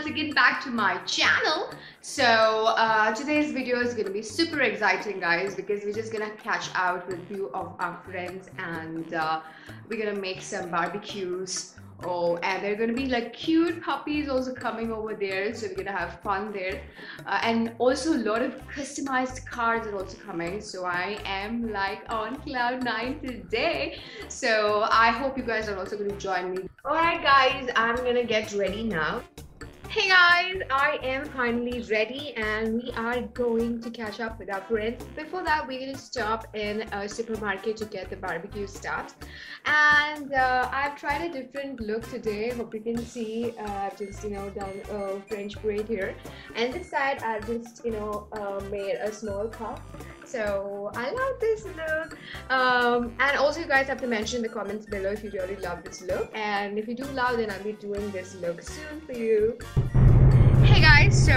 again back to my channel. So today's video is gonna be super exciting, guys, because we're just gonna catch out with a few of our friends and we're gonna make some barbecues. Oh, and there are gonna be like cute puppies also coming over there, so we're gonna have fun there. And also a lot of customized cars are also coming, so I am like on cloud 9 today. So I hope you guys are also going to join me. Alright guys, I'm gonna get ready now. Hey guys, I am finally ready and we are going to catch up with our friends. Before that, we're going to stop in a supermarket to get the barbecue stuff. And I've tried a different look today. Hope you can see. I've just done a French braid here, and this side I've just made a small cup. So I love this look. And also you guys have to mention in the comments below if you really love this look, and if you do love, then I'll be doing this look soon for you. Hey guys, so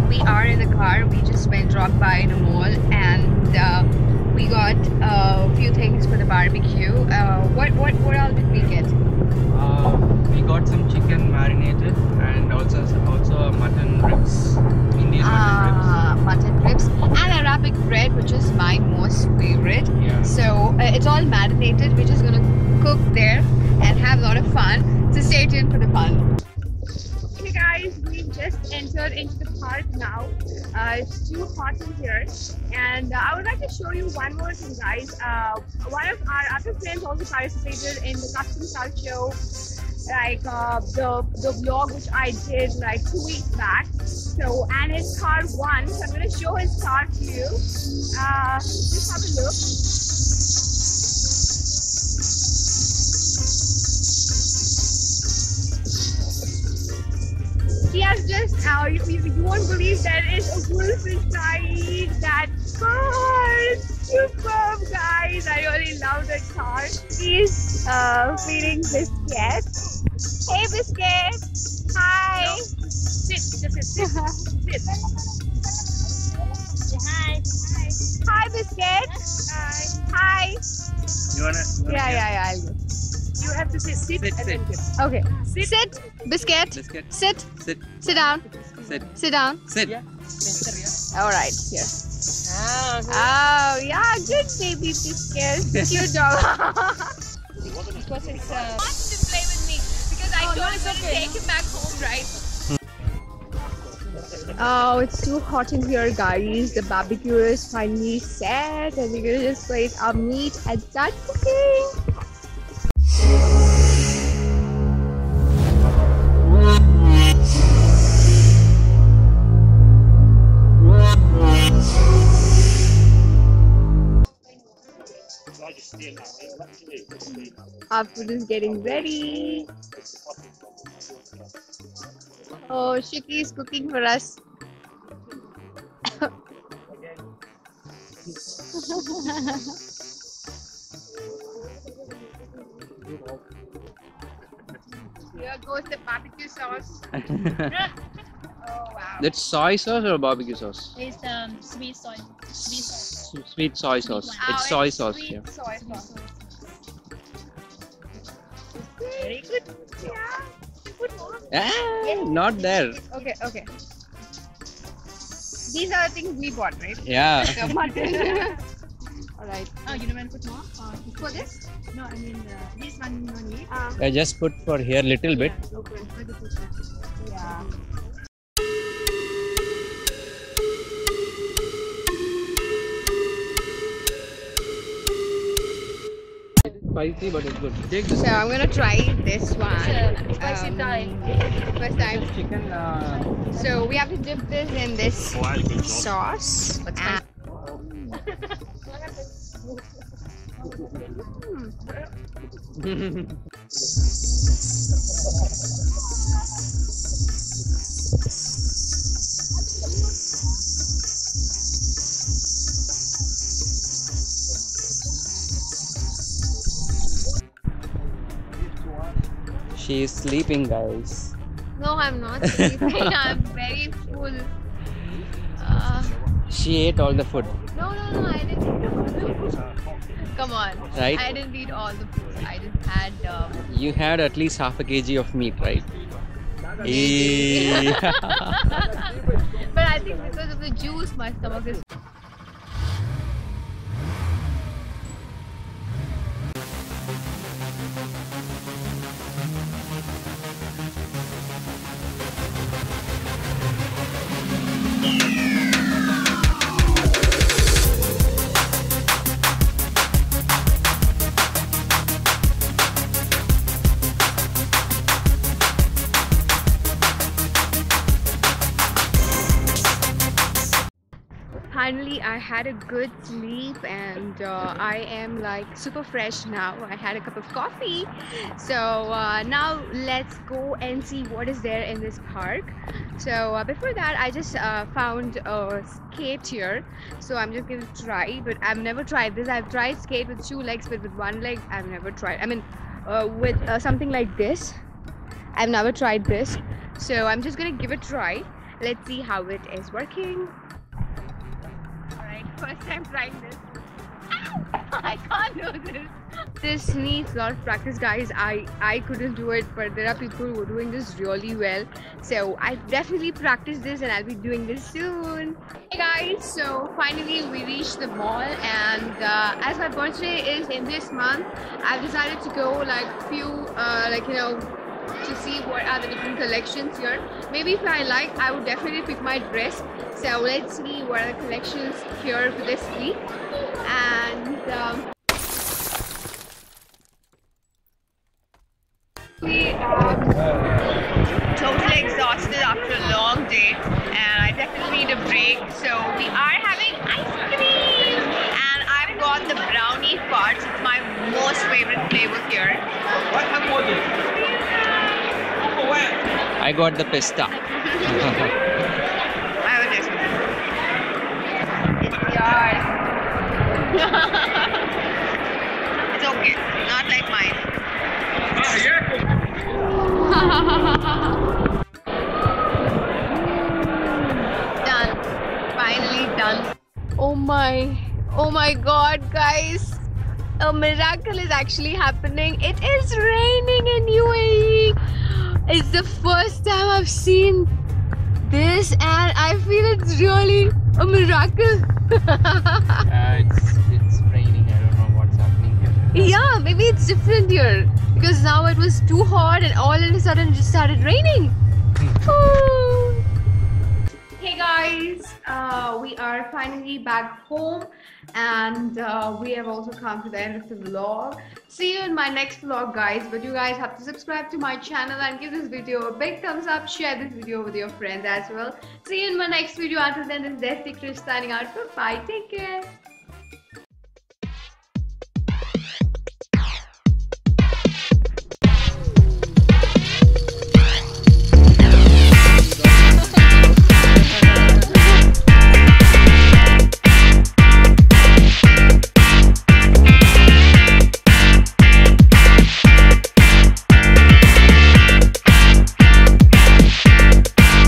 we are in the car. We just dropped by the mall and we got a few things for the barbecue. What all did we get? We got some chicken marinated and also mutton ribs, Indian mutton ribs and Arabic bread, which is my most favorite. Yeah. So it's all marinated. We're just gonna cook there and have a lot of fun. So stay tuned for the fun. Hey guys, we just entered into the park now. It's too hot in here, and I would like to show you one more thing, guys. One of our other friends also participated in the custom car show, like the vlog which I did like 2 weeks back. So, and his car won, so I'm going to show his car to you. Just have a look. He has just, you won't believe there is a wolf inside that car. It's superb, guys. I really love that car. He's feeding Biscuit. Hey, Biscuit. Hi. Sit, just sit. Sit. Hi. Hi, Biscuit. Hi. You wanna Yeah, I'll do. You have to sit. Okay. Sit, Biscuit. Sit. Sit down. Sit down. Sit. Yeah. All right, here. Ah, Oh, yeah, good baby Biscuit. Cute dog. because it's Wants to play with me because I told him to take him back home, right? Oh, it's too hot in here, guys. The barbecue is finally set and we're gonna just place our meat and start cooking. Our food is getting ready. Oh, Shiki is cooking for us. Here goes the barbecue sauce. Oh wow. That's soy sauce or barbecue sauce? it's sweet soy sauce. Sweet soy sauce. Wow, It's soy sauce. sweet Yeah. soy sauce. Very good. Yeah. Good one. Ah, not there. Okay. These are the things we bought, right? Yeah. The mutton. Alright. Oh, you don't want to put more? For this? No, I mean this one no need. I just put for here little bit. Yeah, okay. Maybe put that. Yeah. Spicy, but it's good. Take this. So I'm gonna try this one. Spicy Thai. First time. Chicken. So we have to dip this in this sauce. She is sleeping, guys. No, I'm not sleeping. I'm very full. She ate all the food. No, I didn't eat all the food. Come on. Right? I didn't eat all the food. I just had... You had at least half a kg of meat, right? Eh. But I think because of the juice, my stomach is. Finally, I had a good sleep and I am like super fresh now. I had a cup of coffee. So now let's go and see what is there in this park. So before that, I just found a skate here. So I'm just going to try, but I've never tried this. I've tried skate with 2 legs, but with 1 leg, I've never tried. I mean, with something like this, I've never tried this. So I'm just going to give it a try. Let's see how it is working. First time trying this. I can't do this. This needs a lot of practice, guys. I couldn't do it, but there are people who are doing this really well. So I definitely practice this and I'll be doing this soon. Hey guys, so finally we reached the mall, and as my birthday is in this month, I've decided to go like to see what are the different collections here. Maybe if I like, I would definitely pick my dress. So let's see what are the collections here for this week. And we are totally exhausted after a long day, and I definitely need a break. So we are having ice cream, and I've got the brownie parts. It's my most favorite flavor here. I got the pista. I will taste it. Yeah. It's okay. Not like mine. Done. Finally done. Oh my god, guys. A miracle is actually happening. It is raining in UAE. It's the first time I've seen this, and I feel it's really a miracle. It's raining. I don't know what's happening here. Yeah, maybe it's different here because now it was too hot and all of a sudden it just started raining. Hey guys, we are finally back home, and we have also come to the end of the vlog. See you in my next vlog, guys. But you guys have to subscribe to my channel and give this video a big thumbs up. Share this video with your friends as well. See you in my next video. Until then, this is Krish signing out. Bye. Take care.